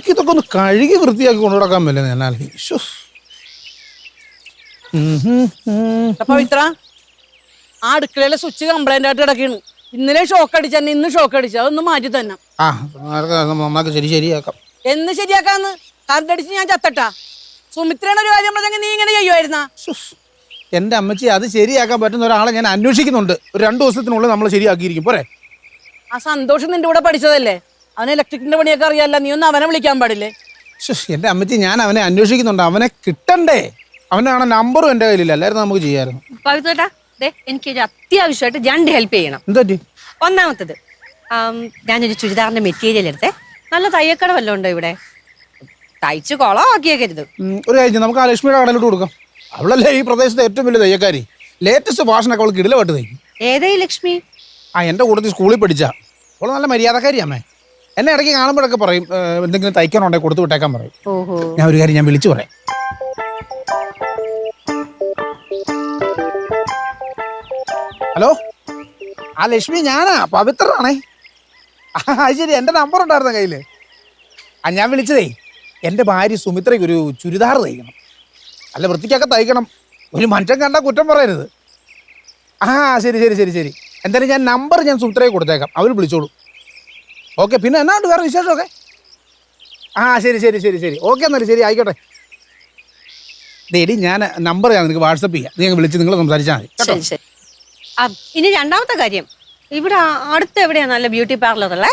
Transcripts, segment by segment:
നിനക്ക് ഇതൊക്കെ ഒന്ന് കഴുകി വൃത്തിയാക്കി കൊണ്ടുനടക്കാൻ പറ്റില്ല എന്നാൽ. പവിത്ര, ആ അടുക്കളയിലെ സ്വിച്ച് കംപ്ലൈന്റ് ആയിട്ട് കിടക്കുന്നു. ഇന്നലെ ഷോക്ക് അടിച്ച ഇന്ന് ഷോക്ക് അടിച്ച, അതൊന്ന് മാറ്റി തന്നെ. ശരിയാക്കാം. എന്ന് ശരിയാക്കാന്ന് കറണ്ട് അടിച്ച് ഞാൻ ചത്തട്ടാ? സുമിത്രയുടെ ഒരു കാര്യം പറഞ്ഞെങ്കിൽ നീ ഇങ്ങനെ ചെയ്യുമായിരുന്നാ? എന്റെ അമ്മച്ചി, അത് ശരിയാക്കാൻ പറ്റുന്ന ഒരാളെ ഞാൻ അന്വേഷിക്കുന്നുണ്ട്. ഒരു 2 ദിവസത്തിനുള്ളിൽ നമ്മൾ ശരിയാക്കിയിരിക്കും. പോരെ? ആ സന്തോഷം നിന്റെ കൂടെ പഠിച്ചതല്ലേ, അവന് ഇലക്ട്രിക്കിന്റെ പണിയൊക്കെ അറിയാല്ല. നീ ഒന്ന് അവനെ വിളിക്കാൻ പാടില്ലേ? എന്റെ അമ്മച്ചി, ഞാൻ അവനെ അന്വേഷിക്കുന്നുണ്ട്. അവനെ കിട്ടണ്ടേ? അവനാണ് നമ്പറും എന്റെ കയ്യിലില്ല. അല്ലായിരുന്നു നമുക്ക് ചെയ്യായിരുന്നു. പവിത്രേട്ടാ, എനിക്കൊരു അത്യാവശ്യമായിട്ട് 2 ഹെൽപ്പ് ചെയ്യണം. എന്താ? ഒന്നാമത്തത്, ഞാനൊരു ചുരിദാറിന്റെ മെറ്റീരിയൽ എടുത്തേ. നല്ല തയ്യക്കട വല്ലതും ഉണ്ടോ ഇവിടെ? തയ്ച്ച് കൊളമാക്കിയേക്കരുത്. ഒരു കാര്യം, നമുക്ക് ആ ലക്ഷ്മിയുടെ കടയിലോട്ട് കൊടുക്കാം. അവളല്ലേ ഈ പ്രദേശത്തെ ഏറ്റവും വലിയ തയ്യക്കാരി. ലേറ്റസ്റ്റ് ഫാഷനൊക്കെ അവൾക്ക് ഇടലപ്പെട്ട് തയ്ക്കും. ഏതായി ലക്ഷ്മി? എൻ്റെ കൂട്ടത്തിൽ സ്കൂളിൽ പഠിച്ച അവൾ നല്ല മര്യാദക്കാരിയമ്മേ. എന്നെ ഇടയ്ക്ക് കാണുമ്പോഴൊക്കെ പറയും എന്തെങ്കിലും തയ്ക്കാനുണ്ടെങ്കിൽ കൊടുത്തു വിട്ടേക്കാൻ പറയും. ഞാൻ ഒരു കാര്യം വിളിച്ചു പറയാം. ഹലോ, ആ ലക്ഷ്മി ഞാനാ, പവിത്രനാണേ. അത് ശരി, എൻ്റെ നമ്പർ ഉണ്ടായിരുന്ന കയ്യിൽ. ഞാൻ വിളിച്ചതേ, എൻ്റെ ഭാര്യ സുമിത്രയ്ക്ക് ഒരു ചുരിദാർ തയ്ക്കണം. നല്ല വൃത്തിക്കൊക്കെ തയ്ക്കണം. ഒരു മനുഷ്യൻ കണ്ടാൽ കുറ്റം പറയരുത്. ശരി ശരി ശരി ശരി എന്തായാലും ഞാൻ നമ്പർ സുമിത്രയ്ക്ക് കൊടുത്തേക്കാം. അവർ വിളിച്ചോളൂ. ഓക്കെ, പിന്നെ എന്നാണ്ട് വേറെ വിശേഷമൊക്കെ? ശരി ശരി ശരി ശരി ഓക്കെ, എന്നാലും ശരി, ആയിക്കോട്ടെ. ഡേഡി, ഞാൻ നമ്പർ നിനക്ക് വാട്സപ്പ് ചെയ്യാം. നീ വിളിച്ച് നിങ്ങൾ സംസാരിച്ചാൽ മതി. ഇനി രണ്ടാമത്തെ കാര്യം, ഇവിടെ അടുത്ത് എവിടെയാ നല്ല ബ്യൂട്ടി പാർലർ ഉള്ളേ?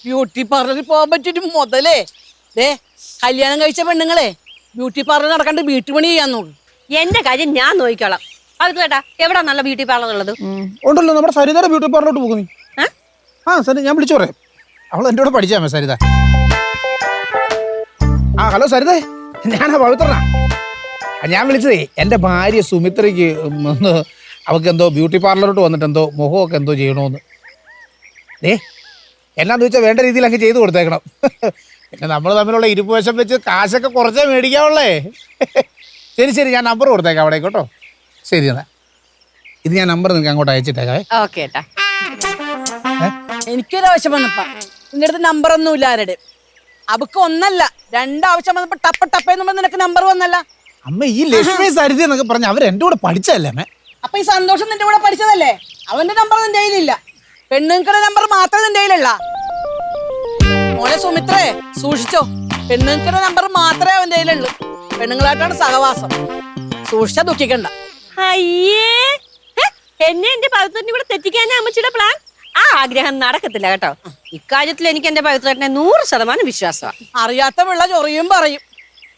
ബ്യൂട്ടി പാർലറിൽ പോകാൻ പറ്റൊരു മുതലേ. കല്യാണം കഴിച്ച പെണ്ണുങ്ങളെ ബ്യൂട്ടി പാർലർ നടക്കാണ്ട് വീട്ടുപണി ചെയ്യാൻ നോക്കും. എന്റെ കാര്യം ഞാൻ നോക്കിക്കോളാം. അത് കേട്ടാ, എവിടാ നല്ല ബ്യൂട്ടി പാർലർ ഉള്ളത്? ഉണ്ടല്ലോ, നമ്മുടെ സരിതയുടെ ബ്യൂട്ടി പാർലറിലോട്ട് പോകും. സരി, ഞാൻ വിളിച്ചു പറയാം. അവൾ എൻ്റെ കൂടെ പഠിച്ചാ സരിത. ഹലോ സരിതേ, ഞാനാ പവിത്രനാ. ഞാൻ വിളിച്ചതേ, എൻ്റെ ഭാര്യ സുമിത്രയ്ക്ക് അവൾക്ക് എന്തോ ബ്യൂട്ടി പാർലറിലോട്ട് വന്നിട്ട് എന്തോ മുഖമൊക്കെ എന്തോ ചെയ്യണമെന്ന്. എന്നാന്ന് വെച്ചാൽ വേണ്ട രീതിയിൽ അങ്ങ് ചെയ്ത് കൊടുത്തേക്കണം. പിന്നെ നമ്മൾ തമ്മിലുള്ള ഇരുപ്പ് വശം വെച്ച് കാശൊക്കെ കുറച്ചേ മേടിക്കാവുള്ളേ. ശരി ശരി, ഞാൻ നമ്പർ കൊടുത്തേക്കാം അവിടെ കേട്ടോ. ശരി എന്നാ, ഇത് ഞാൻ നമ്പർ നിങ്ങൾക്ക് അങ്ങോട്ട് അയച്ചിട്ടേക്കാവേ. എനിക്കൊരു ആവശ്യം വന്നപ്പോ നിന്റെ അടുത്ത് നമ്പർ ഒന്നും ഇല്ല ആരുടെ. അവക്ക് ഒന്നല്ല 2 ആവശ്യം വന്നപ്പോ ടപ്പ ടപ്പ നിനക്ക് നമ്പർ വന്നല്ല. അമ്മ, ഈ ലക്ഷ്മി സരിത എന്നൊക്കെ പറഞ്ഞ അവർ എൻ്റെ കൂടെ പഠിച്ചതല്ലേ അമ്മേ? അപ്പൊ ഈ സന്തോഷം നിന്റെ കൂടെ പഠിച്ചതല്ലേ? അവന്റെ നമ്പർ നിന്റെ കയ്യിലില്ല. പെണ്ണുങ്ങളുടെ നമ്പർ മാത്രമേ നിന്റെ കയ്യിലുള്ള. മോനെ സുമിത്രേ, സൂക്ഷിച്ചോ. പെണ്ണുങ്ങളുടെ നമ്പർ മാത്രമേ അവന്റെ കയ്യിലുള്ളൂ. പെണ്ണുങ്ങളായിട്ടാണ് സഹവാസം. സൂക്ഷിച്ചാ ദുഃഖിക്കണ്ട. അയ്യേ, എന്നെ എന്റെ പവിത്രേട്ടനെ കൂടെ തെറ്റിക്കാനാ അമ്മച്ചിയുടെ പ്ലാൻ. ആ ആഗ്രഹം നടക്കത്തില്ല കേട്ടോ. ഇക്കാര്യത്തിൽ എനിക്ക് എന്റെ പവിത്രേട്ടനെ 100% വിശ്വാസമാണ്. അറിയാത്ത പിള്ള ചൊറിയും പറയും.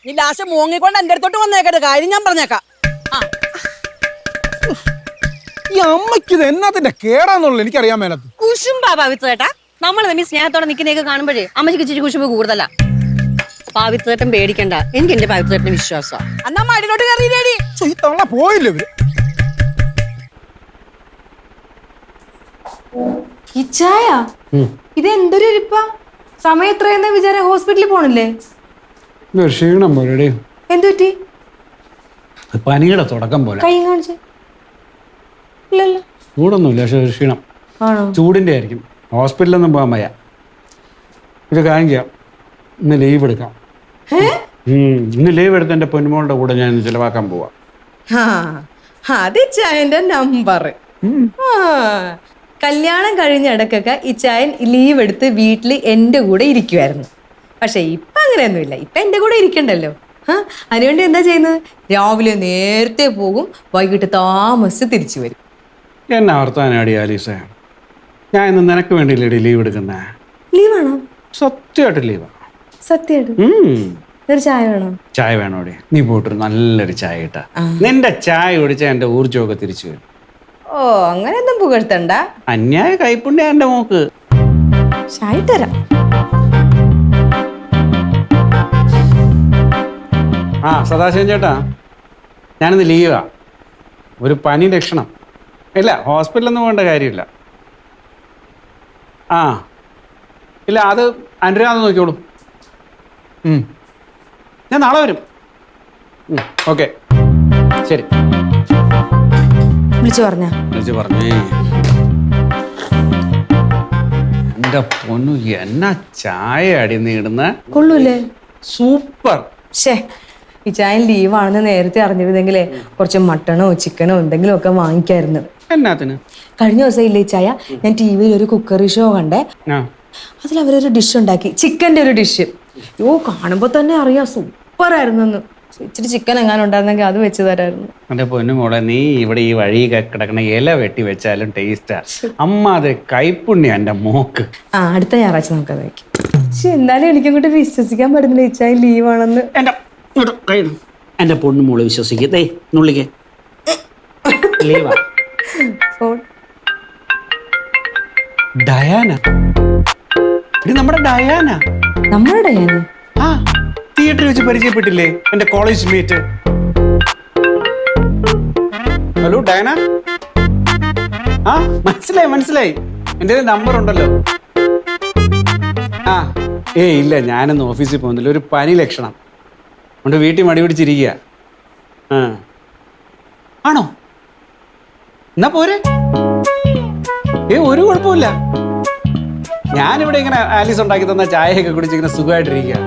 നീ ലാസ്റ്റ് മൂങ്ങിക്കൊണ്ട് എന്റെ അടുത്തോട്ട് വന്നേക്കട്ടെ. കാര്യം ഞാൻ പറഞ്ഞേക്കാം. ഈ അമ്മയ്ക്ക് ഇത് എന്നാത്തിന്റെ കേടാന്നുള്ളത് എനിക്കറിയാൻ മേലത്ത്. കുശുമ്പാ പവിത്രേട്ടാ. നമ്മൾ തമ്മിൽ സ്നേഹത്തോടെ നിൽക്കുന്നതൊക്കെ കാണുമ്പോഴേ അമ്മച്ചിക്ക് ഇച്ചിരി കുശുമ്പ് കൂടുതലാ. പവിത്രേട്ടൻ പേടിക്കണ്ട, എനിക്ക് എന്റെ പവിത്രേട്ടന് വിശ്വാസമാണ്. എന്നാ മടിയിലോട്ട് കയറിയില്ലേടി. ഈ തവണ പോയില്ലേ ഇവര്? ഈ ചായ ഇതെന്തൊരു ഇരിപ്പാ? സമയം എത്രയെന്ന വിചാരം? ഹോസ്പിറ്റലിൽ പോണില്ലേ? ക്ഷീണം പോലെ. എന്തു പറ്റി? പനിയുടെ തുടക്കം പോലെ. കൈ കാണിച്ചേ. ഇല്ലല്ലോ, ചൂടൊന്നുമില്ല, പക്ഷെ ക്ഷീണം. ചൂടിന്റെ ആയിരിക്കും. ഹോസ്പിറ്റലൊന്നും പോകാൻ വയ്യ. ഒരു കാര്യം ചെയ്യാം, ഇന്ന് ലീവ് എടുക്കാം. ഇന്ന് ലീവ് എടുത്ത് എൻ്റെ പൊന്നുമോളുടെ കൂടെ ഞാൻ ചിലവാക്കാൻ പോവാ. അത് ചായന്റെ നമ്പർ. കല്യാണം കഴിഞ്ഞ ഇടക്കൊക്കെ ഈ ചായൻ ലീവ് എടുത്ത് വീട്ടിൽ എൻ്റെ കൂടെ ഇരിക്കുമായിരുന്നു. പക്ഷെ ഇപ്പൊ അങ്ങനെയൊന്നുമില്ല. ഇപ്പൊ എൻ്റെ കൂടെ ഇരിക്കണ്ടല്ലോ. അതിനുവേണ്ടി എന്താ ചെയ്യുന്നത്? രാവിലെ നേരത്തെ പോകും, വൈകിട്ട് താമസിച്ച് തിരിച്ചു വരും. എന്നാ വർത്താനാടി ആലീസ? ഞാൻ ഇന്ന് നിനക്ക് വേണ്ടിയില്ലേ ലീവ് എടുക്കുന്നേ? ലീവാണോ? സത്യമായിട്ട് ലീവാ. സത്യമായിട്ട്? ഒരു ചായ വേണോ? ചായ വേണോടി? നീ പോയിട്ടൊരു നല്ലൊരു ചായ ഇട്ടാ. നിന്റെ ചായ കുടിച്ചാൽ എന്റെ ഊർജ്ജമൊക്കെ തിരിച്ചു വരും. ഓ, അങ്ങനെ ഒന്നും പുകഴ്ത്തണ്ട. അന്യായ കൈപ്പുണ്യ എന്റെ മോക്ക്. ചായ തരാം. സദാശിവൻ ചേട്ടാ, ഞാനിന്ന് ലീവാ. ഒരു പനി ലക്ഷണം. ഇല്ല, ഹോസ്പിറ്റലൊന്നും പോകേണ്ട കാര്യമില്ല. ഇല്ല, അത് അനുരാധ നോക്കിയോളൂ. ഞാൻ നാളെ വരും. ഓക്കെ, ശരി. വിളിച്ചു പറഞ്ഞേ? വിളിച്ചു പറഞ്ഞേ. എന്റെ പൊന്നു എന്നാ ചായ അടി നീടുന്ന കൊള്ളൂലേ? സൂപ്പർ. ഷേ ഇച്ചായൻ ലീവാണെന്ന് നേരത്തെ അറിഞ്ഞിരുന്നെങ്കിലേ കുറച്ച് മട്ടണോ ചിക്കനോ എന്തെങ്കിലും ഒക്കെ വാങ്ങിക്കായിരുന്നു. എന്നാത്തിന്? കഴിഞ്ഞ ദിവസം ഇല്ലേ ഇച്ചായ, ഞാൻ ടി വിയിൽ ഒരു കുക്കറി ഷോ കണ്ടേ. ആ അതിൽ അവരൊരു ഡിഷ് ഉണ്ടാക്കി, ചിക്കൻ്റെ ഒരു ഡിഷ്. കാണുമ്പോൾ തന്നെ അറിയാം സൂപ്പർ ആയിരുന്നു. ഇച്ചിരി ചിക്കൻ എങ്ങാനും ഉണ്ടായിരുന്നെങ്കിൽ അത് വെച്ച് തരായിരുന്നു. എന്റെ പൊന്നു മോളെ, നീ ഇവിടെ ഈ വഴി കിടക്കണ ഇല വെട്ടി വെച്ചാലും ടേസ്റ്റാ. അമ്മ അത് കൈപ്പുണ്യ എന്റെ മോക്ക്. അടുത്ത ഞായറാഴ്ച നമുക്കത് വയ്ക്കും. പക്ഷെ എന്നാലും എനിക്കങ്ങോട്ട് വിശ്വസിക്കാൻ പറ്റുന്നില്ല ഇച്ചായൻ ലീവാണെന്ന്. എന്റെ പൊന്നു മോള് വിശ്വസിക്കേ നുള്ളിക്കേ ലീവാ. ഡയാന, ഇത് നമ്മുടെ ഡയാന. നമ്മുടെ ഡയാന? ആ, തിയേറ്ററിൽ വെച്ച് പരിചയപ്പെട്ടില്ലേ എന്റെ കോളേജ് മേറ്റ്. Hello Diana. ആ മനസ്സിലായി. എന്റെ നമ്പർ ഉണ്ടല്ലോ. ആ ഇല്ല, ഞാനൊന്ന് ഓഫീസിൽ പോകുന്നില്ല, ഒരു പനി ലക്ഷണം കൊണ്ട് വീട്ടിൽ മടി പിടിച്ചിരിക്കുക. ആണോ? എന്നാ പോരെ. ഒരു കുഴപ്പമില്ല. ഞാനിവിടെ ഇങ്ങനെ ആലീസ് ഉണ്ടാക്കി തന്ന ചായയൊക്കെ കുടിച്ച് ഇങ്ങനെ സുഖമായിട്ടിരിക്കുക.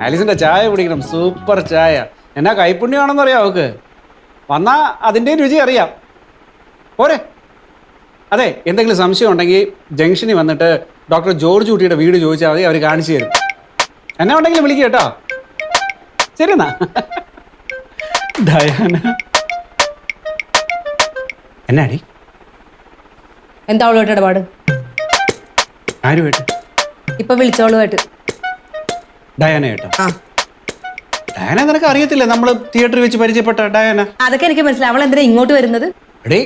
ആലീസിന്റെ ചായ കുടിക്കണം, സൂപ്പർ ചായ. എന്നാ കൈപ്പുണ്യമാണെന്ന് അറിയാം അവക്ക്. വന്നാ അതിൻ്റെ രുചി അറിയാം. പോരെ. അതെ, എന്തെങ്കിലും സംശയം ഉണ്ടെങ്കിൽ ജംഗ്ഷനിൽ വന്നിട്ട് ഡോക്ടർ ജോർജ് കുട്ടിയുടെ വീട് ചോദിച്ചാൽ മതി, അവർ കാണിച്ചു തരും. എന്നാ ഉണ്ടെങ്കിലും വിളിക്കുക കേട്ടോ. ശരി എന്നാ. ഡയാന എന്നാടി? എന്താ അവളുമായിട്ട് ഇടപാട്? ആരുമായിട്ട്? ഇപ്പൊ വിളിച്ചോളുമായിട്ട്. ഡയാന കേട്ടോ. ഡയാന നിനക്ക് അറിയത്തില്ല, നമ്മള് തിയേറ്ററിൽ വെച്ച് പരിചയപ്പെട്ട ഡയാന. അതൊക്കെ എനിക്ക് മനസ്സിലായി. അവൾ എന്തിനാ ഇങ്ങോട്ട് വരുന്നത്? എടേ,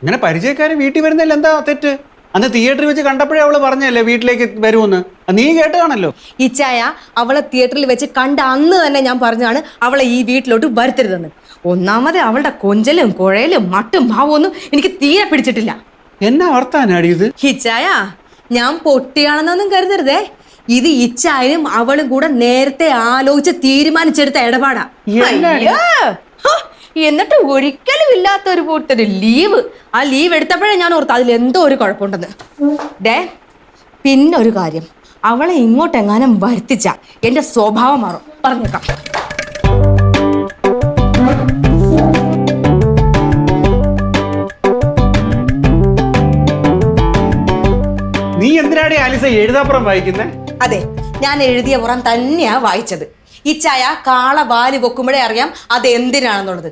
ഇങ്ങനെ പരിചയക്കാര് വീട്ടിൽ വരുന്നില്ല, എന്താ തെറ്റ്? അന്ന് തിയേറ്ററിൽ വെച്ച് കണ്ടപ്പോഴേ അവള് പറഞ്ഞല്ലേ വീട്ടിലേക്ക് വരുമെന്ന്. നീ കേട്ടതാണല്ലോ. ഇച്ചായ അവളെ തിയേറ്ററിൽ വെച്ച് കണ്ട അന്ന് തന്നെ ഞാൻ പറഞ്ഞതാണ് അവളെ ഈ വീട്ടിലോട്ട് വരുത്തരുതെന്ന്. ഒന്നാമത് അവളുടെ കൊഞ്ചലും കുഴയലും മട്ടും ഭാവമൊന്നും എനിക്ക് തീരെ പിടിച്ചിട്ടില്ല. എന്നാ വർത്താനാടി ഇത്? ഇച്ചായ, ഞാൻ പൊട്ടിയാണെന്നൊന്നും കരുതരുതേ. ഇത് ഇച്ചായനും അവളും കൂടെ നേരത്തെ ആലോചിച്ച് തീരുമാനിച്ചെടുത്ത ഇടപാടാ. അയ്യോ, എന്നിട്ട് ഒരിക്കലും ഇല്ലാത്ത ഒരു കൂട്ടൊരു ലീവ്. ആ ലീവ് എടുത്തപ്പോഴേ ഞാൻ ഓർത്തു അതിൽ എന്തോ ഒരു കുഴപ്പമുണ്ടെന്ന്. ഡേ, പിന്നൊരു കാര്യം, അവളെ ഇങ്ങോട്ടെങ്ങാനും വരുത്തിച്ച എന്റെ സ്വഭാവം മാറും, പറഞ്ഞേക്കാം. നീ എന്തിനാടി ആലിസ എഴുതാപ്പുറം വായിക്കുന്നേ? അതെ, ഞാൻ എഴുതിയ പുറം തന്നെയാ വായിച്ചത്. ഇച്ചായ കാള വാല് പൊക്കുമ്പോഴേ അറിയാം അത് എന്തിനാണെന്നുള്ളത്.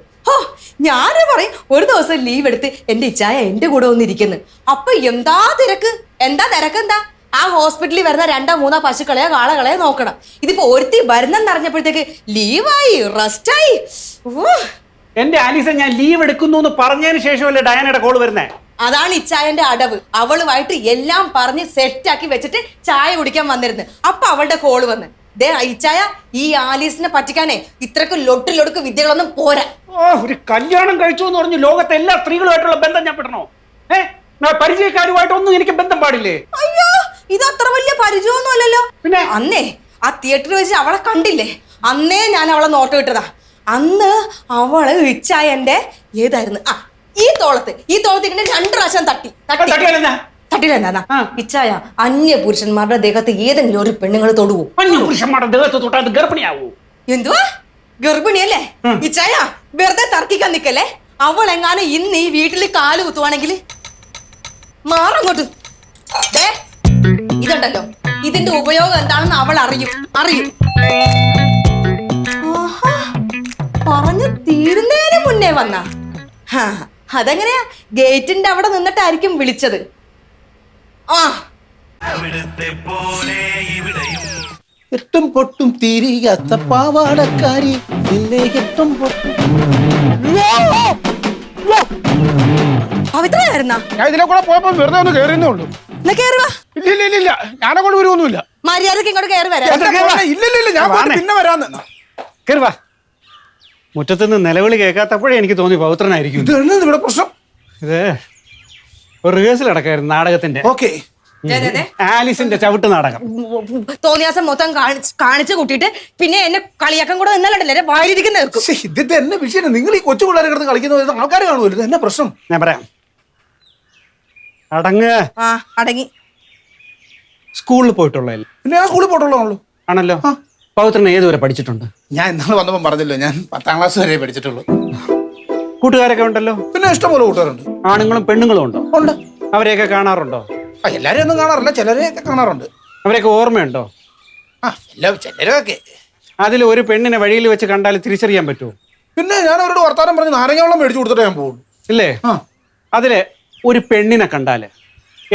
ഞാനും പറയും ഒരു ദിവസം ലീവ് എടുത്ത് എന്റെ ഇച്ചായ എന്റെ കൂടെ വന്നിരിക്കുന്നു. അപ്പൊ എന്താ തിരക്ക് എന്താ ആ ഹോസ്പിറ്റലിൽ വരുന്ന 2-3 പശുക്കളെയോ കാളകളെയോ നോക്കണം. ഇതിപ്പോ ഒരുത്തി വരുന്നെന്നറിഞ്ഞപ്പോഴത്തേക്ക് ലീവായി, റെസ്റ്റായി. എന്റെ ആലിസ, ഞാൻ ലീവ് എടുക്കുന്നു എന്ന് പറഞ്ഞതിന് ശേഷമല്ലേ ഡയാനയുടെ കോള് വരുന്നേ? അതാണ് ഇച്ചായന്റെ അടവ്. അവളുമായിട്ട് എല്ലാം പറഞ്ഞ് സെറ്റാക്കി വെച്ചിട്ട് ചായ കുടിക്കാൻ വന്നിരുന്നു. അപ്പൊ അവളുടെ കോള് വന്ന്. ദേ ഇച്ചായ, ഈ ആലീസിനെ പറ്റിക്കാനേ ഇത്രക്ക് ലൊട്ടിലൊടുക്ക് വിദ്യകളൊന്നും പോരാ. ഒരു കല്യാണം കഴിച്ചു എന്ന് പറഞ്ഞു ലോകത്തെ എല്ലാ സ്ത്രീകളുമായിട്ടുള്ള ബന്ധം ഞാൻ പെടണോ? പരിചയക്കാരുമായിട്ടൊന്നും എനിക്ക് ബന്ധം പാടില്ലേ? അയ്യോ, ഇത് അത്ര വലിയ പരിചയമൊന്നും അല്ലല്ലോ. പിന്നെ അന്നേ ആ തിയേറ്ററിൽ വെച്ച് അവളെ കണ്ടില്ലേ, അന്നേ ഞാൻ അവളെ നോട്ട് വിട്ടതാ. അന്ന് അവള് ഇച്ചായന്റെ ഏതായിരുന്നു, ഈ തോളത്ത് ഇങ്ങനെ 2 പ്രാവശ്യം തട്ടിയില്ലെന്നാ. ഇച്ചായ, അന്യ പുരുഷന്മാരുടെ ദേഹത്ത് ഏതെങ്കിലും ഒരു പെണ്ണുങ്ങൾ തൊടുവോ? പുരുഷന്മാരുടെ ദേഹത്ത് തൊട്ടാൽ ഗർഭിണിയാവൂ. എന്തുവാ ഗർഭിണിയല്ലേ? ഇച്ചായ, വെറുതെ തർക്കിക്കാൻ നിക്കല്ലേ. അവളെങ്ങാനും ഇന്ന് ഈ വീട്ടിൽ കാല് കുത്തുവാണെങ്കിൽ മാറങ്ങോട്ട്. ഇതുണ്ടല്ലോ, ഇതിന്റെ ഉപയോഗം എന്താണെന്ന് അവൾ അറിയും. പറഞ്ഞു തീരുന്നതിന് മുന്നേ വന്ന. അതെങ്ങനെയാ? ഗേറ്റിന്റെ അവിടെ നിന്നിട്ടായിരിക്കും വിളിച്ചത്. എട്ടും പൊട്ടും തീരിയാത്ത പാവാടക്കാരി നിന്നെ എട്ടും പൊട്ടും. പവിത്രയായിരുന്നാ? ഞാൻ ഇതിലെ കൂടെ പോയപ്പോ വെറുതെ ഒന്ന് കയറിയേ ഉള്ളൂ. ഇല്ല, ഞാനെ കൊണ്ട് വരുമൊന്നുമില്ല. മര്യാദക്ക് ഇങ്ങോട്ട് കയറി വരാം. ഇല്ല, ഞാൻ പിന്നെ വരാന്ന്. കേറുവാ. മുറ്റത്തുനിന്ന് നിലവിളി കേൾക്കാത്തപ്പോഴേ എനിക്ക് തോന്നി പവിത്രനായിരിക്കും. ഇവിടെ പ്രശ്നം ഇത് ഒരു റിഹേഴ്സൽ അടക്കായിരുന്നു നാടകത്തിന്റെ. ഓക്കെ, ആലിസിന്റെ ചവിട്ട് നാടകം. തോന്നിയാസം മൊത്തം കാണിച്ചു കൂട്ടിയിട്ട് പിന്നെ എന്നെ കളിയാക്കാൻ കൂടെ നിന്നല്ലേ വായിരിക്കുന്ന നിൽക്കും. ഇത് എന്നെ വിഷയം. നിങ്ങൾ ഈ കൊച്ചു പിള്ളേരെ കിടന്ന് കളിക്കുന്ന ആൾക്കാർ കാണുമല്ലോ, എന്നെ പ്രശ്നം. ഞാൻ പറയാം. അടങ്ങ്. അടങ്ങി. സ്കൂളിൽ പോയിട്ടുള്ളതല്ലേ? പിന്നെ ഞാൻ സ്കൂളിൽ പോയിട്ടുള്ളതാണല്ലോ. ആണല്ലോ. പവിത്രൻ ഏതുവരെ പഠിച്ചിട്ടുണ്ട്? ഞാൻ ഇന്നാൾ വന്നപ്പോൾ പറഞ്ഞല്ലോ, ഞാൻ 10ാം ക്ലാസ് വരെ പഠിച്ചിട്ടുള്ളൂ. കൂട്ടുകാരൊക്കെ ഉണ്ടല്ലോ? പിന്നെ ഇഷ്ടംപോലെ കൂട്ടുകാരുണ്ട്. ആണുങ്ങളും പെണ്ണുങ്ങളും ഉണ്ടോ? ഉണ്ട്. അവരെയൊക്കെ കാണാറുണ്ടോ? എല്ലാവരെയും ഒന്നും കാണാറില്ല, ചിലരെയൊക്കെ കാണാറുണ്ട്. അവരെയൊക്കെ ഓർമ്മയുണ്ടോ? ചിലരൊക്കെ. അതിൽ ഒരു പെണ്ണിനെ വഴിയിൽ വെച്ച് കണ്ടാൽ തിരിച്ചറിയാൻ പറ്റുമോ? പിന്നെ ഞാൻ അവരോട് വർത്താനം പറഞ്ഞ് നാരങ്ങ വെള്ളം മേടിച്ചു കൊടുത്തിട്ട് ഞാൻ പോകും. ഇല്ലേ? അതിലെ ഒരു പെണ്ണിനെ കണ്ടാല്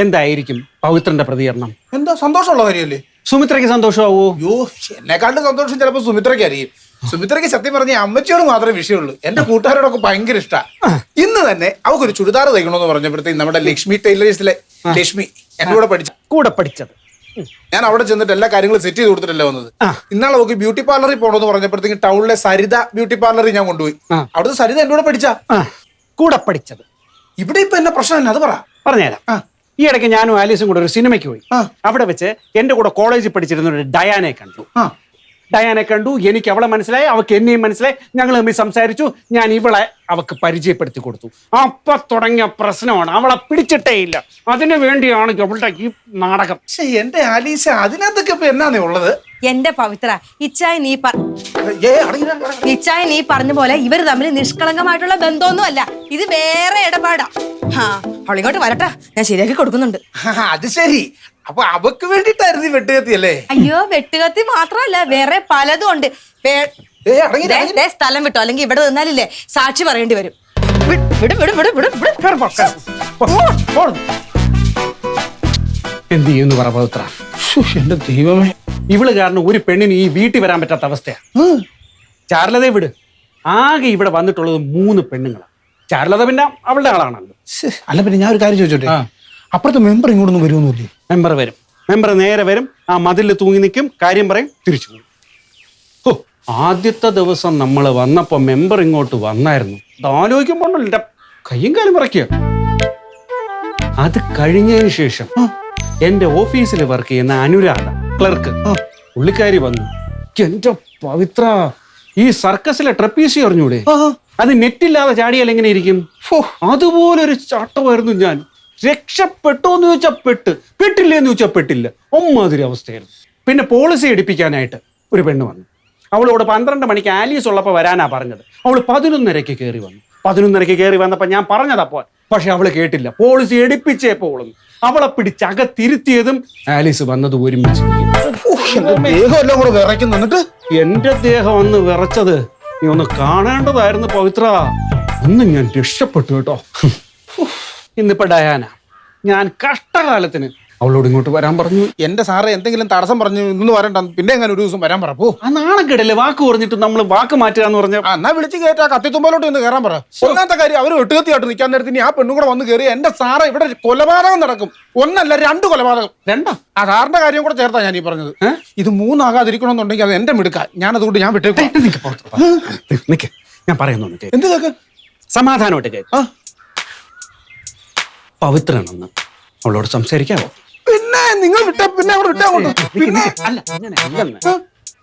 എന്തായിരിക്കും പവിത്രന്റെ പ്രതികരണം? എന്താ, സന്തോഷമുള്ള കാര്യമല്ലേ? സുമിത്രയ്ക്ക് സന്തോഷമാവോ? അയ്യോ, എന്നെക്കാളും സന്തോഷം ചിലപ്പോൾ സുമിത്രയ്ക്ക് അറിയും. സുമിത്രയ്ക്ക് സത്യം പറഞ്ഞ അമ്മച്ചിയോട് മാത്രമേ വിഷയമുള്ളൂ. എന്റെ കൂട്ടുകാരോടൊക്കെ ഭയങ്കര ഇഷ്ടമാണ്. ഇന്ന് തന്നെ അവക്കൊരു ചുരിദാർ തയ്ക്കണമെന്ന് പറഞ്ഞപ്പോഴത്തേക്ക് നമ്മുടെ ലക്ഷ്മി ടൈലേഴ്സിലെ ലക്ഷ്മി എന്റെ കൂടെ പഠിച്ചത് ഞാൻ അവിടെ ചെന്നിട്ട് എല്ലാ കാര്യങ്ങളും സെറ്റ് ചെയ്ത് കൊടുത്തിട്ടല്ലേ വന്നത്. ഇന്നാളെ അവർക്ക് ബ്യൂട്ടി പാർലറിൽ പോകണമെന്ന് പറഞ്ഞപ്പോഴത്തേക്ക് ടൗണിലെ സരിത ബ്യൂട്ടി പാർലറിൽ ഞാൻ കൊണ്ടുപോയി. അവിടുത്തെ സരിത എന്റെ കൂടെ പഠിച്ചത്. ഇവിടെ ഇപ്പൊ എന്നെ പ്രശ്നം തന്നെ, അത് പറഞ്ഞുതരാം. ഈ ഇടയ്ക്ക് ഞാനും ആലീസും കൂടെ ഒരു സിനിമയ്ക്ക് പോയി. അവിടെ വെച്ച് എന്റെ കൂടെ കോളേജിൽ പഠിച്ചിരുന്ന ഒരു ഡയാനെ കണ്ടു. എനിക്ക് അവളെ മനസ്സിലായി, അവക്ക് എന്നെയും മനസ്സിലായി. ഞങ്ങൾ തമ്മിൽ സംസാരിച്ചു. ഞാൻ ഇവളെ അവക്ക് പരിചയപ്പെടുത്തി കൊടുത്തു. അപ്പൊ തുടങ്ങിയ പ്രശ്നമാണ്. അവളെ പിടിച്ചിട്ടേ ഇല്ല. അതിനു വേണ്ടിയാണ് അവളുടെ ഈ നാടകം. എന്റെ ആലീസ, അതിനകത്തൊക്കെ ഇപ്പൊ എന്നാന്നേ ഉള്ളത്? എന്റെ പവിത്ര, ഇച്ചായ നീ പറഞ്ഞ പോലെ ഇവര് തമ്മിൽ നിഷ്കളങ്കമായിട്ടുള്ള ബന്ധമൊന്നും അല്ല. ഇത് വേറെ ഇടപാടാ. അവളിങ്ങോട്ട് വരട്ടെ, ഞാൻ ശരിയാക്കി കൊടുക്കുന്നുണ്ട്. അത് ശരി. അപ്പൊ അവക്ക് വേണ്ടിട്ടായിരുന്നു വെട്ടുകത്തി അല്ലേ? അയ്യോ, വെട്ടുകത്തി മാത്രമല്ല, വേറെ പലതും ഉണ്ട്. സ്ഥലം വിട്ടോ, അല്ലെങ്കിൽ ഇവിടെ നിന്നാലില്ലേ സാക്ഷി പറയേണ്ടി വരും. എന്ത് ചെയ്യുന്നു പറ പവിത്ര? എന്റെ ദൈവമേ, ഇവള് കാരണം ഒരു പെണ്ണിന് ഈ വീട്ടിൽ വരാൻ പറ്റാത്ത അവസ്ഥയാ. ചാരുലതയെ വിട്. ആകെ ഇവിടെ വന്നിട്ടുള്ളത് 3 പെണ്ണുങ്ങളാണ്. ചാരുലത പിന്നെ അവളുടെ ആളാണല്ലോ. അല്ല, പിന്നെ ഞാൻ ഒരു കാര്യം ചോദിച്ചോട്ടെ, അപ്പുറത്തെ മെമ്പർ ഇങ്ങോട്ടൊന്നും വരുമൊന്നുമില്ലേ? മെമ്പർ വരും. മെമ്പർ നേരെ വരും, ആ മതിലിൽ തൂങ്ങി നിൽക്കും, കാര്യം പറയും, തിരിച്ചു പോകും. ആദ്യത്തെ ദിവസം നമ്മൾ വന്നപ്പോ മെമ്പർ ഇങ്ങോട്ട് വന്നായിരുന്നു. അത് ആലോചിക്കുമ്പോണ്ടല്ലോ എന്റെ കയ്യും കാലും വിറയ്ക്കുക. അത് കഴിഞ്ഞതിന് ശേഷം എന്റെ ഓഫീസിൽ വർക്ക് ചെയ്യുന്ന അനുരാധ ക്ലർക്ക്, പുള്ളിക്കാരി വന്നു. എന്റെ പവിത്ര, ഈ സർക്കസിലെ ട്രപ്പീസി അറിഞ്ഞൂടെ? അത് നെറ്റില്ലാതെ ചാടിയാൽ എങ്ങനെ ഇരിക്കും? അതുപോലൊരു ചാട്ടമായിരുന്നു ഞാൻ. രക്ഷപ്പെട്ടോ എന്ന് ചോദിച്ചാൽ പെട്ടില്ലേ എന്ന് ചോദിച്ചാൽ പെട്ടില്ല. ഒമ്മാതിരി അവസ്ഥയായിരുന്നു. പിന്നെ പോളിസി എടുപ്പിക്കാനായിട്ട് ഒരു പെണ്ണ് വന്നു. അവളോട് 12 മണിക്ക് ആലീസ് ഉള്ളപ്പോൾ വരാനാ പറഞ്ഞത്. അവൾ 11:30 കയറി വന്നു. 11:30 കയറി വന്നപ്പോൾ ഞാൻ പറഞ്ഞതപ്പോൾ, പക്ഷെ അവള് കേട്ടില്ല. പോളിസി എടുപ്പിച്ചേ പോളും. അവളെ പിടിച്ചകത്തിരുത്തിയതും ആലീസ് വന്നത് ഒരുമിച്ച്. എന്റെ ദേഹം ഒന്ന് വിറച്ചത് നീ ഒന്ന് കാണേണ്ടതായിരുന്നു പവിത്ര. ഒന്ന് ഞാൻ രക്ഷപ്പെട്ടു കേട്ടോ. ഇന്നിപ്പോ ഡയാന, ഞാൻ കഷ്ടകാലത്തിന് അവളോട് ഇങ്ങോട്ട് വരാൻ പറഞ്ഞു. എന്റെ സാറ് എന്തെങ്കിലും തടസ്സം പറഞ്ഞു ഇന്ന് വരണ്ട, പിന്നെ എങ്ങനെ ഒരു ദിവസം വരാൻ പറ. ആ നാണക്കേടല്ലേ വാക്ക് പറഞ്ഞിട്ട് നമ്മൾ വാക്ക് മാറ്റുക എന്ന് പറഞ്ഞ. എന്നാ വിളിച്ച് കയറ്റാ, കത്തിത്തുമ്പോലോട്ട് ഒന്ന് കയറാൻ പറ. ഒന്നാമത്തെ കാര്യം, അവർ വെട്ടുകത്തിയായിട്ട് നിൽക്കാൻ നേരത്തെ ഇനി ആ പെണ്ണും കൂടെ വന്ന് കയറി എന്റെ സാറ് ഇവിടെ കൊലപാതകം നടക്കും. 1 അല്ല 2 കൊലപാതകം. 2? ആ സാറിന്റെ കാര്യം കൂടെ ചേർത്താ ഞാൻ ഈ പറഞ്ഞത്. ഇത് 3 ആകാതിരിക്കണമെന്നുണ്ടെങ്കിൽ അത് എന്റെ മിടുക്കാൻ. ഞാനതുകൊണ്ട് ഞാൻ വിട്ടേക്കും. ഞാൻ പറയുന്നു എന്ത് കേക്ക്? സമാധാനമായിട്ട് കേക്ക്. പവിത്രനെന്ന് അവളോട് സംസാരിക്കാവോ? പിന്നെ നിങ്ങൾ വിട്ടാ പിന്നെ അവിടെ വിട്ടാ കൊണ്ട് അല്ല, അങ്ങനെ അല്ലെന്ന്.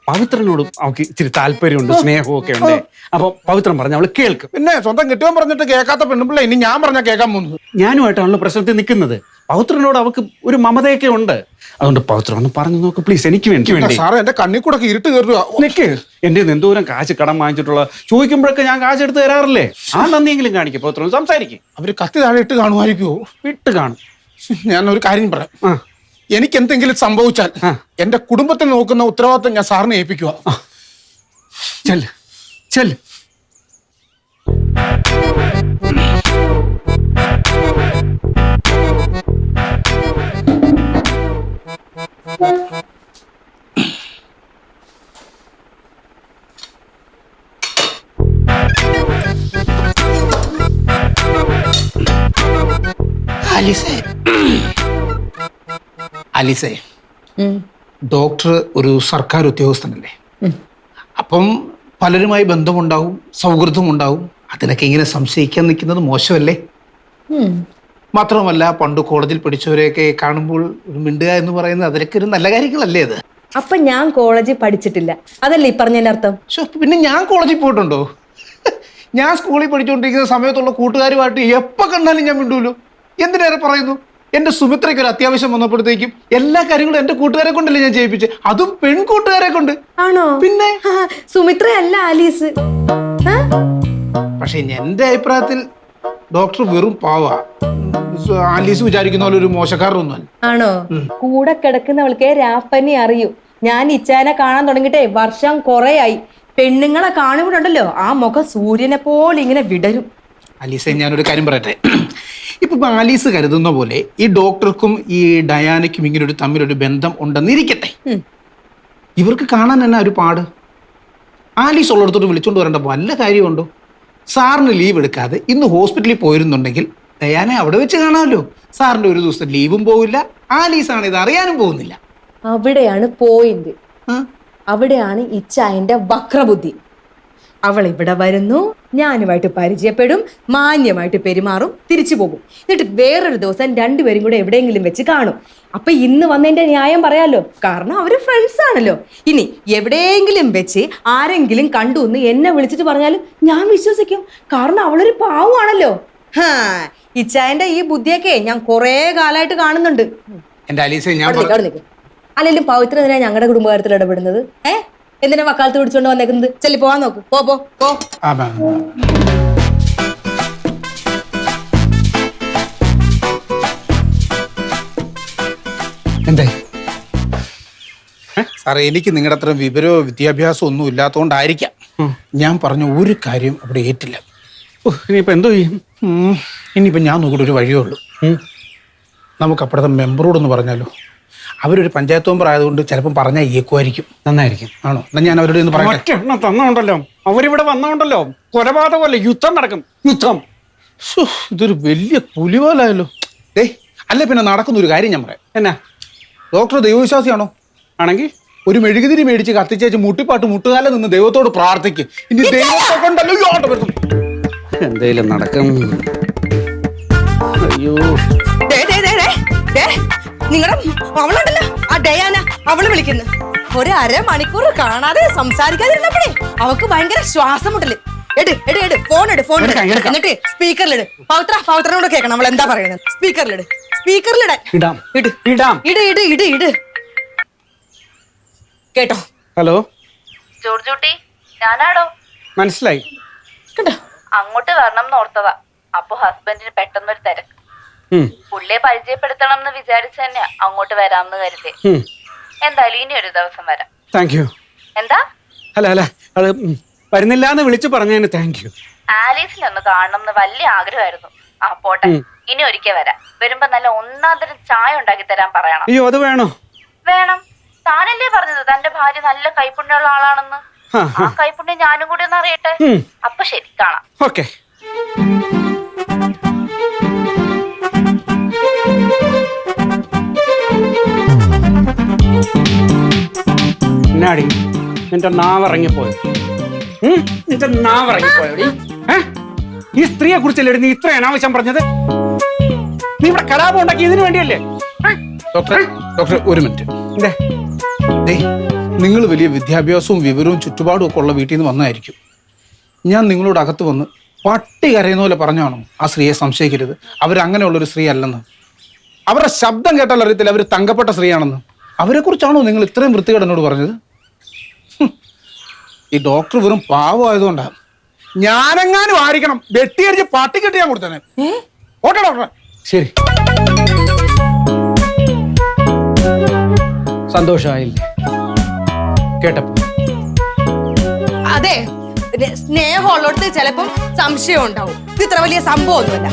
പവിത്രനോട് അവൾക്ക് ഇച്ചിരി താല്പര്യമുണ്ട്, സ്നേഹവും ഒക്കെ ഉണ്ട്. അപ്പൊ പവിത്രൻ പറഞ്ഞ അവള് കേൾക്കും. പിന്നെ സ്വന്തം കെട്ടുവാൻ പറഞ്ഞിട്ട് കേൾക്കാത്ത പെണ്ണുപിള്ള ഇനി ഞാൻ പറഞ്ഞാൽ കേൾക്കാൻ പോകുന്നത്. ഞാനുമായിട്ടാണല്ലോ പ്രശ്നത്തിൽ നിൽക്കുന്നത്. പവിത്രനോട് അവൾക്ക് ഒരു മമതയൊക്കെ ഉണ്ട്. അതുകൊണ്ട് പവിത്രം ഒന്ന് പറഞ്ഞു നോക്ക് പ്ലീസ്, എനിക്ക് വേണ്ടി. സാറേ, എന്റെ കണ്ണിൽ കൂടെ ഇരുട്ട് കയറുക. നിക്ക്, എന്റെ എന്തോരം കാശ് കടം വാങ്ങിച്ചിട്ടുള്ള, ചോദിക്കുമ്പോഴൊക്കെ ഞാൻ കാശ് എടുത്ത് തരാറില്ലേ? ആ നന്ദിയെങ്കിലും കാണിക്കും. പവിത്രം സംസാരിക്കും. അവര് കത്തി താഴെ ഇട്ട് കാണുമായിരിക്കുമോ? ഇട്ട് കാണും. ഞാൻ ഒരു കാര്യം പറയാം. എനിക്ക് എന്തെങ്കിലും സംഭവിച്ചാൽ എന്റെ കുടുംബത്തെ നോക്കുന്ന ഉത്തരവാദിത്വം ഞാൻ സാറിനെ ഏൽപ്പിക്കുക. ചെല്ല് ചെല്ല്. അലിസേ, ഡോക്ടർ ഒരു സർക്കാർ ഉദ്യോഗസ്ഥനല്ലേ? അപ്പം പലരുമായി ബന്ധമുണ്ടാവും, സൗഹൃദം ഉണ്ടാവും. അതിനൊക്കെ ഇങ്ങനെ സംശയിക്കാൻ നിൽക്കുന്നത് മോശമല്ലേ? മാത്രമല്ല, പണ്ട് കോളേജിൽ പഠിച്ചവരെയൊക്കെ കാണുമ്പോൾ മിണ്ടുക എന്ന് പറയുന്നത് അതിലൊക്കെ ഒരു നല്ല കാര്യങ്ങളല്ലേ അത്? അപ്പൊ ഞാൻ കോളേജിൽ പഠിച്ചിട്ടില്ല, അതല്ലേ ഈ പറഞ്ഞതിന്റെ അർത്ഥം? പിന്നെ ഞാൻ കോളേജിൽ പോയിട്ടുണ്ടോ? ഞാൻ സ്കൂളിൽ പഠിച്ചുകൊണ്ടിരിക്കുന്ന സമയത്തുള്ള കൂട്ടുകാരുമായിട്ട് എപ്പോൾ കണ്ടാലും ഞാൻ മിണ്ടൂല്ലോ. എന്തിനേറെ പറയുന്നു? എന്റെ സുമിത്രയ്ക്ക് ഒരു അത്യാവശ്യം വന്നപ്പോഴത്തേക്കും എല്ലാ കാര്യങ്ങളും എന്റെ കൂട്ടുകാരെ കൊണ്ടല്ലേ ഞാൻ ചെയ്യിപ്പിച്ചത്, അതും പെൺകൂട്ടുകാരെ കൊണ്ട്. ആണോ? പിന്നെ സുമിത്രയല്ല ആലീസ്. ആ? പക്ഷെ എന്റെ അഭിപ്രായത്തിൽ ഡോക്ടർ വെറും പാവ. ആലീസ് വിചാരിക്കുന്ന പോലെ ഒരു മോശക്കാരനൊന്നുമല്ല. ആണോ? കൂടെ കിടക്കുന്നവൾക്ക് രാപ്പനി അറിയൂ. ഞാൻ ഇച്ചാനെ കാണാൻ തുടങ്ങിയിട്ടേ വർഷം കുറേയായി. പെണ്ണുങ്ങളെ കാണുമ്പോഴുണ്ടല്ലോ ആ മുഖം സൂര്യനെ പോലെ ഇങ്ങനെ വിടരും. ആലീസെ, ഞാനൊരു കാര്യം പറയട്ടെ. ഇപ്പൊ ആലീസ് കരുതുന്ന പോലെ ഈ ഡോക്ടർക്കും ഈ ഡയാനയ്ക്കും ഇങ്ങനെ ഒരു തമ്മിലൊരു ബന്ധം ഉണ്ടെന്നിരിക്കട്ടെ. ഇവർക്ക് കാണാൻ തന്നെ ഒരു പാട്. ആലീസ് ഉള്ളിടത്തോട്ട് വിളിച്ചോണ്ട് വരേണ്ട വല്ല കാര്യമുണ്ടോ? സാറിന് ലീവ് എടുക്കാതെ ഇന്ന് ഹോസ്പിറ്റലിൽ പോയിരുന്നുണ്ടെങ്കിൽ ഡയാനെ അവിടെ വെച്ച് കാണാമല്ലോ. സാറിന്റെ ഒരു ദിവസം ലീവും പോവില്ല, ആലീസാണ് ഇത് അറിയാനും പോകുന്നില്ല. അവിടെയാണ് പോയിന്റ്. അവിടെയാണ് ഇച്ചായന്റെ വക്രബുദ്ധി. അവൾ ഇവിടെ വരുന്നു, ഞാനുമായിട്ട് പരിചയപ്പെടും, മാന്യമായിട്ട് പെരുമാറും, തിരിച്ചു പോകും. എന്നിട്ട് വേറൊരു ദിവസം രണ്ടുപേരും കൂടെ എവിടെയെങ്കിലും വെച്ച് കാണും. അപ്പൊ ഇന്ന് വന്നതിന്റെ ന്യായം പറയാലോ, കാരണം അവര് ഫ്രണ്ട്സ് ആണല്ലോ. ഇനി എവിടെയെങ്കിലും വെച്ച് ആരെങ്കിലും കണ്ടു എന്ന് എന്നെ വിളിച്ചിട്ട് പറഞ്ഞാലും ഞാൻ വിശ്വസിക്കും, കാരണം അവളൊരു പാവമാണല്ലോ. ഇച്ചായന്റെ ഈ ബുദ്ധിയൊക്കെ ഞാൻ കുറേ കാലമായിട്ട് കാണുന്നുണ്ട്. എന്റെ ആലീസെ, ഞാൻ അല്ലെങ്കിലും പവിത്ര എന്തിനാ ഞങ്ങളുടെ കുടുംബകാര്യത്തിൽ ഇടപെടുന്നത്? എന്തിനാ വക്കാലത്ത് പിടിച്ചോണ്ട് വന്നേക്കുന്നത്? ചെല്ലി പോവാൻ നോക്ക്. പോ. എന്താ സാറേ, എനിക്ക് നിങ്ങളുടെ അത്ര വിവരമോ വിദ്യാഭ്യാസമോ ഒന്നും ഇല്ലാത്തതുകൊണ്ടായിരിക്കാം ഞാൻ പറഞ്ഞ ഒരു കാര്യം അവിടെ ഏറ്റില്ല. ഇനിയിപ്പോ എന്തോ ചെയ്യും? ഇനിയിപ്പോ ഞാൻ നോക്കിയിട്ട് ഒരു വഴിയേ ഉള്ളൂ. നമുക്ക് അപ്പോഴത്തെ മെമ്പറോടൊന്ന് പറഞ്ഞാലോ? അവരൊരു പഞ്ചായത്ത് മെമ്പർ ആയതുകൊണ്ട് ചിലപ്പം പറഞ്ഞാൽ ഏക്കുമായിരിക്കും. നന്നായിരിക്കും. ആണോ? എന്നാൽ ഞാൻ അവരോട് ഒന്ന് പറയട്ടെ. തന്നുണ്ടല്ലോ, അവരിവിടെ വന്നോണ്ടല്ലോ കൊലപാതകമല്ലേ, യുദ്ധം നടക്കും. യുദ്ധം ഇതൊരു വലിയ പുലിവാലായല്ലോ. അല്ല പിന്നെ നടക്കുന്ന ഒരു കാര്യം ഞാൻ പറയാം. എന്നാ? ഡോക്ടർ ദൈവവിശ്വാസിയാണോ? ആണെങ്കിൽ ഒരു മെഴുകുതിരി മേടിച്ച് കത്തിച്ചേച്ച് മുട്ടിപ്പാട്ട് മുട്ടുകാല നിന്ന് ദൈവത്തോട് പ്രാർത്ഥിക്കും. ഇനി ദൈവത്തെ കൊണ്ടല്ലോ എന്തേലും നടക്കും. അയ്യോ, നിങ്ങളുടെ അവളുണ്ടല്ലോ ആ ഡയാന, അവള് വിളിക്കുന്നു. ഒരു അരമണിക്കൂർ കാണാതെ സംസാരിക്കാതിരുന്നപ്പോഴേ അവക്ക് ഭയങ്കര ശ്വാസം മുട്ടല്. ഫോൺ എന്നിട്ട് സ്പീക്കറിലിട്. പവിത്രനോട് കേൾക്കണം അവൾ എന്താ പറയുന്നത്. സ്പീക്കറിലിട്. കേട്ടോ? ഹലോ ജോർജൂട്ടി, ഞാനാടോ. മനസ്സിലായി. കേട്ടോ? അങ്ങോട്ട് വരണം എന്ന് ഓർത്തതാ. അപ്പൊ ഹസ്ബൻഡിന് പെട്ടെന്നൊരു തിരക്ക്. പുള്ളിയെ പരിചയപ്പെടുത്തണം എന്ന് വിചാരിച്ചു തന്നെ അങ്ങോട്ട് വരാമെന്ന് കരുതി. എന്തായാലും ഇനി ഒരു ദിവസം വരാം. Thank you. എന്താ? അല്ല അത് വരുന്നില്ല എന്ന് വിളിച്ചു പറഞ്ഞതിന് താങ്ക് യു. ആലീസിനെ ഒന്ന് കാണണം എന്ന് വലിയ ആഗ്രഹമായിരുന്നു. ആ പോട്ടെ, ഇനി ഒരിക്കൽ വരാം. വരുമ്പോ നല്ല ഒന്നാം തരം ചായ ഉണ്ടാക്കി തരാൻ പറയണം. അയ്യോ, അത് വേണോ? വേണം. താനല്ലേ പറഞ്ഞത് തന്റെ ഭാര്യ നല്ല കൈപ്പുണ്യമുള്ള ആളാണെന്ന്. ആ കൈപ്പുണ്യം ഞാനും കൂടി ഒന്ന് അറിയട്ടെ. അപ്പൊ ശരി, കാണാം. ഓക്കെ. എന്നാടി നിന്റെ നാവിറങ്ങിപ്പോയോ? നിന്റെ നാവിറങ്ങിപ്പോയോടി? ഈ സ്ത്രീയെ കുറിച്ചല്ലേ നീ ഇത്ര അനാവശ്യം പറഞ്ഞത്? നീ ഇവിടെ കലാപം ഉണ്ടാക്കി ഇതിനു വേണ്ടിയല്ലേ? ഡോക്ടർ ഒരു മിനിറ്റ്. നിങ്ങൾ വലിയ വിദ്യാഭ്യാസവും വിവരവും ചുറ്റുപാടും ഒക്കെ ഉള്ള വീട്ടിൽ നിന്ന് വന്നതായിരിക്കും. ഞാൻ നിങ്ങളോട് അകത്ത് വന്ന് പട്ടി കരയുന്ന പോലെ പറഞ്ഞാണോ ആ സ്ത്രീയെ സംശയിക്കരുത്? അവരങ്ങനെയുള്ളൊരു സ്ത്രീ അല്ലെന്ന്. അവരുടെ ശബ്ദം കേട്ടാൽ അറിയത്തില്ല അവർ തങ്കപ്പെട്ട സ്ത്രീയാണെന്ന്. അവരെക്കുറിച്ചാണോ നിങ്ങൾ ഇത്രയും വൃത്തികേട് എന്നോട് പറഞ്ഞത്? ഈ ഡോക്ടർ വെറും പാവമായതുകൊണ്ടാണ്. ഞാനെങ്ങാനും ആയിരിക്കണം വെട്ടിയടിച്ച് പട്ടിക്കെട്ടി ഞാൻ കൊടുത്തേ. ഓട്ടെ ഡോക്ടറെ. ശരി, സന്തോഷമായില്ലേ കേട്ടപ്പോ? അതെ, സ്നേഹമുള്ളടത്ത് ചിലപ്പം സംശയം ഉണ്ടാവും. ഇത് ഇത്ര വലിയ സംഭവമൊന്നുമല്ല.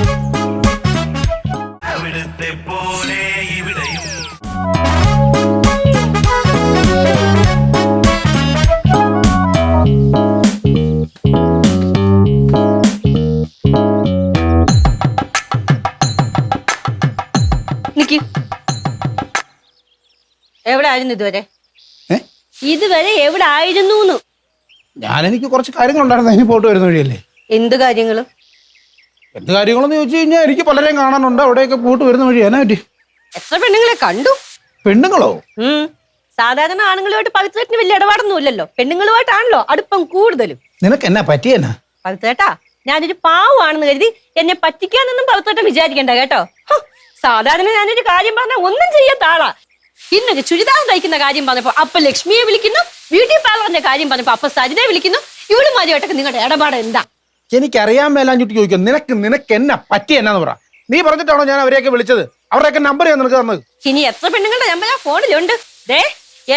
എവിടെ ആയിരുന്നു ഇതുവരെ? എവിടെ ആയിരുന്നു? എനിക്ക് കുറച്ച് കാര്യങ്ങളുണ്ടായിരുന്നു. അതിന് പോയിട്ട് വരുന്ന വഴിയല്ലേ. എന്ത് കാര്യങ്ങളും? എന്ത് കാര്യങ്ങളെന്ന് ചോദിച്ചു കഴിഞ്ഞാൽ എനിക്ക് പലരെയും കാണാനുണ്ട്. അവിടെയൊക്കെ പോയിട്ട് വരുന്ന വഴി. എന്നാ പറ്റി? എത്ര പെണ്ണുങ്ങളെ കണ്ടു? പെണ്ണുങ്ങളോ? സാധാരണ ആണുങ്ങളുമായിട്ട് പവിത്രേട്ടന് വലിയ ഇടപാടൊന്നുമില്ലല്ലോ. പെണ്ണുങ്ങളുമായിട്ടാണല്ലോ അടുപ്പം കൂടുതലും. നിനക്ക് എന്നാ പറ്റിയെന്നാ? പവിത്രേട്ടാ, ഞാനൊരു പാവമാണെന്ന് കരുതി എന്നെ പറ്റിക്കാന്നൊന്നും പവിത്രേട്ടൻ വിചാരിക്കണ്ട കേട്ടോ. സാധാരണ ഞാനൊരു കാര്യം പറഞ്ഞാൽ ഒന്നും ചെയ്യാത്ത ആളാ. ഇന്നൊക്കെ ചുരിദാർ തയ്ക്കുന്ന കാര്യം പറഞ്ഞപ്പോ അപ്പൊ ലക്ഷ്മിയെ വിളിക്കുന്നു, ബ്യൂട്ടി പാർലറിന്റെ കാര്യം പറഞ്ഞപ്പോ അപ്പൊ സരിതയെ വിളിക്കുന്നു. ഇവളുമാരുമായിട്ടൊക്കെ നിങ്ങളുടെ ഇടപാട് എന്താ? എനിക്കറിയാൻ മേലാഞ്ഞിട്ട് ചോദിക്കും. നിനക്ക് എന്നാ പറ്റി എന്നാന്ന് പറ. നീ പറഞ്ഞിട്ടാണോ ഞാൻ അവരെയൊക്കെ വിളിച്ചത്? അവരുടെയൊക്കെ നമ്പർ ഞാൻ നിനക്ക് തന്നത്. ഇനി എത്ര പെണ്ണുങ്ങളുടെ നമ്പർ ആ ഫോണിലുണ്ട്? ദേ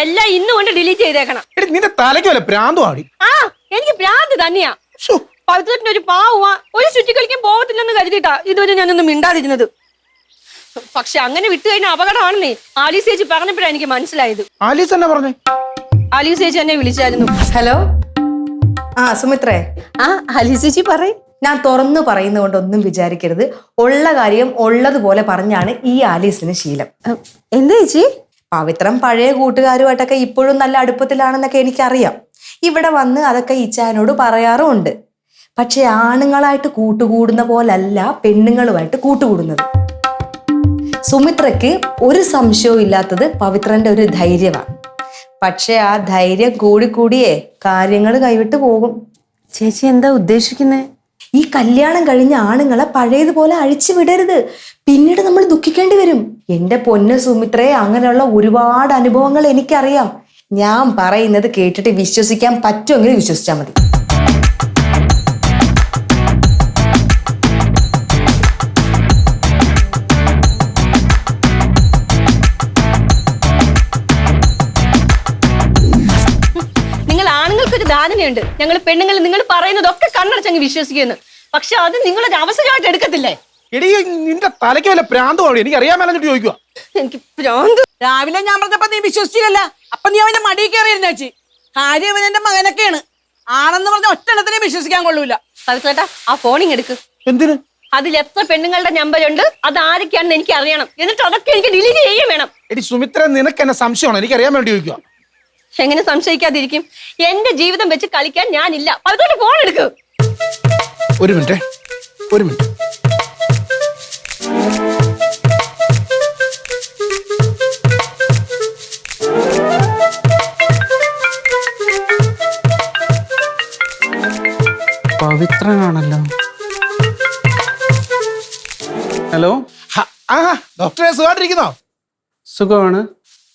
എല്ലാം ഇന്ന് കൊണ്ട് ഡിലീറ്റ് ചെയ്തേക്കണം. നിന്റെ തലയ്ക്ക് വല്ല പ്രാന്തം ആടി. ആ എനിക്ക് ഭ്രാന്ത് തന്നെയാ. പവിത്രത്തിന് ഒരു പാവുക, ഒരു ചുറ്റി കളിക്കാൻ പോകത്തില്ലെന്ന് കരുതിയിട്ടാ ഇതുവരെ ഞാനൊന്നും മിണ്ടാതിരുന്നത്. പക്ഷെ അങ്ങനെ വിട്ടു കഴിഞ്ഞാൽ അപകടമാണെന്നേ ആലീസ് ചേച്ചി പറഞ്ഞപ്പോഴാണ് എനിക്ക് മനസ്സിലായത്. ആലീസ് എന്നാ പറഞ്ഞേ? ആലീസ് ചേച്ചി എന്നെ വിളിച്ചായിരുന്നു. ഹലോ, ആ സുമിത്രേ. ആ ആലീസ് ചേച്ചി പറയും. ഞാൻ തുറന്നു പറയുന്നതുകൊണ്ട് ഒന്നും വിചാരിക്കരുത്. ഉള്ള കാര്യം ഉള്ളതുപോലെ പറഞ്ഞാണ് ഈ ആലീസിന് ശീലം. എന്താ ചേച്ചി? പവിത്രം പഴയ കൂട്ടുകാരുമായിട്ടൊക്കെ ഇപ്പോഴും നല്ല അടുപ്പത്തിലാണെന്നൊക്കെ എനിക്കറിയാം. ഇവിടെ വന്ന് അതൊക്കെ ഇച്ചായനോട് പറയാറുമുണ്ട്. പക്ഷെ ആണുങ്ങളായിട്ട് കൂട്ടുകൂടുന്ന പോലല്ല പെണ്ണുങ്ങളുമായിട്ട് കൂട്ടുകൂടുന്നത്. സുമിത്രയ്ക്ക് ഒരു സംശയവും ഇല്ലാത്തത് പവിത്രന്റെ ഒരു ധൈര്യമാണ്. പക്ഷെ ആ ധൈര്യം കൂടിക്കൂടിയേ കാര്യങ്ങൾ കൈവിട്ട് പോകും. ചേച്ചി എന്താ ഉദ്ദേശിക്കുന്നേ? ഈ കല്യാണം കഴിഞ്ഞ ആണുങ്ങളെ പഴയതുപോലെ അഴിച്ചു വിടരുത്. പിന്നീട് നമ്മൾ ദുഃഖിക്കേണ്ടി വരും. എന്റെ പൊന്ന് സുമിത്രയെ, അങ്ങനെയുള്ള ഒരുപാട് അനുഭവങ്ങൾ എനിക്കറിയാം. ഞാൻ പറയുന്നത് കേട്ടിട്ട് വിശ്വസിക്കാൻ പറ്റുമെങ്കിൽ വിശ്വസിച്ചാൽ മതി. നിങ്ങൾ ആണുങ്ങൾക്കൊരു ധാരണയുണ്ട്, ഞങ്ങൾ പെണ്ണുങ്ങൾ നിങ്ങൾ പറയുന്നതൊക്കെ കണ്ണടച്ചങ്ങ് വിശ്വസിക്കുന്നു. പക്ഷെ അത് നിങ്ങളൊരു അവസരമായിട്ട് എടുക്കത്തില്ലേ? എടി നിന്റെ തലയ്ക്ക് വല്ല പ്രാന്തം ആടി. എനിക്ക് അറിയാൻ മേലാഞ്ഞിട്ട് ചോദിക്കുക. എനിക്ക് ഭ്രാന്ത്. രാവിലെ ഞാൻ പറഞ്ഞപ്പോ നീ വിശ്വസിച്ചില്ല. അപ്പൊ നീ അവന്റെ മടിയിൽ കയറിയിരുന്ന ചേച്ചി. കാര്യം അവൻ എന്റെ മകനൊക്കെയാണ്. ആണെന്ന് പറഞ്ഞ ഒറ്റെണ്ണത്തിനെ വിശ്വസിക്കാൻ കൊള്ളൂല. പവിത്രേട്ടാ ആ ഫോണിങ് എടുക്ക്. എന്തിന്? അതിൽ എത്ര പെണ്ണുങ്ങളുടെ നമ്പർ ഉണ്ട്, അത് ആരൊക്കെയാണെന്ന് എനിക്ക് അറിയണം. എന്നിട്ട് അതൊക്കെ എനിക്ക് ഡിലീറ്റ് ചെയ്യുകയും വേണം. എടി സുമിത്ര, നിനക്ക് എന്നെ സംശയമാണ്. എനിക്ക് അറിയാൻ വേണ്ടി ചോദിക്കുക. എങ്ങനെ സംശയിക്കാതിരിക്കും? എന്റെ ജീവിതം വെച്ച് കളിക്കാൻ ഞാനില്ല. പവിത്രേട്ട ഫോൺ എടുക്ക്. ഒരു മിനിറ്റ്. പവിത്രനാണല്ലോ. ഹലോ, ഡോക്ടറെ സുഖമായിട്ടിരിക്കുന്നോ? സുഖമാണ്.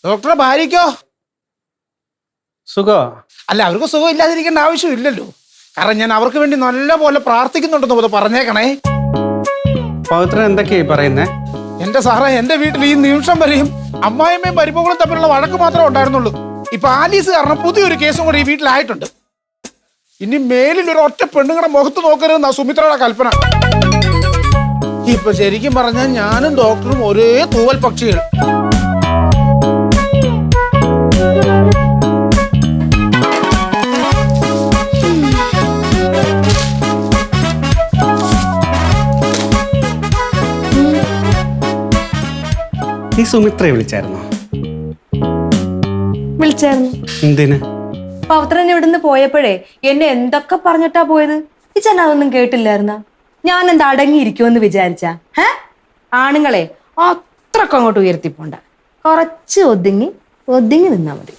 ഡോക്ടറെ ഭാര്യയ്ക്കോ? സുഖോ? അല്ല, അവർക്ക് സുഖം ഇല്ലാതിരിക്കേണ്ട ആവശ്യമില്ലല്ലോ. കാരണം ഞാൻ അവർക്ക് വേണ്ടി നല്ല പോലെ പ്രാർത്ഥിക്കുന്നുണ്ടെന്ന് പറഞ്ഞേക്കണേ. പവിത്രൻ എന്തൊക്കെയായി പറയുന്നേ? എന്റെ സാറേ, എന്റെ വീട്ടിൽ ഈ നിമിഷം വരെയും അമ്മായിമ്മയും പരിപ്പുകളും തമ്മിലുള്ള വഴക്ക് മാത്രമേ ഉണ്ടായിരുന്നുള്ളൂ. ഇപ്പൊ ആലീസ് കാരണം പുതിയൊരു കേസും കൂടി ഈ വീട്ടിലായിട്ടുണ്ട്. ഇനി മേലിൽ ഒരു ഒറ്റ പെണ്ണുങ്ങളുടെ മുഖത്ത് നോക്കരുതെന്നാ സുമിത്രയുടെ കൽപ്പന. ഇപ്പൊ ശരിക്കും പറഞ്ഞാൽ ഞാനും ഡോക്ടറും ഒരേ തൂവൽ പക്ഷികൾ. നീ സുമിത്രയെ വിളിച്ചായിരുന്നോ? വിളിച്ചായിരുന്നു. എന്തിന്? പവിത്രൻ ഇവിടുന്ന് പോയപ്പോഴേ എന്നെ എന്തൊക്കെ പറഞ്ഞിട്ടാ പോയത്. ഈ ചെന്ന അതൊന്നും കേട്ടില്ലായിരുന്ന? ഞാൻ എന്താ അടങ്ങിയിരിക്കുമെന്ന് വിചാരിച്ചാ? ആണുങ്ങളെ അത്രക്ക് അങ്ങോട്ട് ഉയർത്തിപ്പോണ്ട. കുറച്ച് ഒതുങ്ങി നിന്നാ മതി.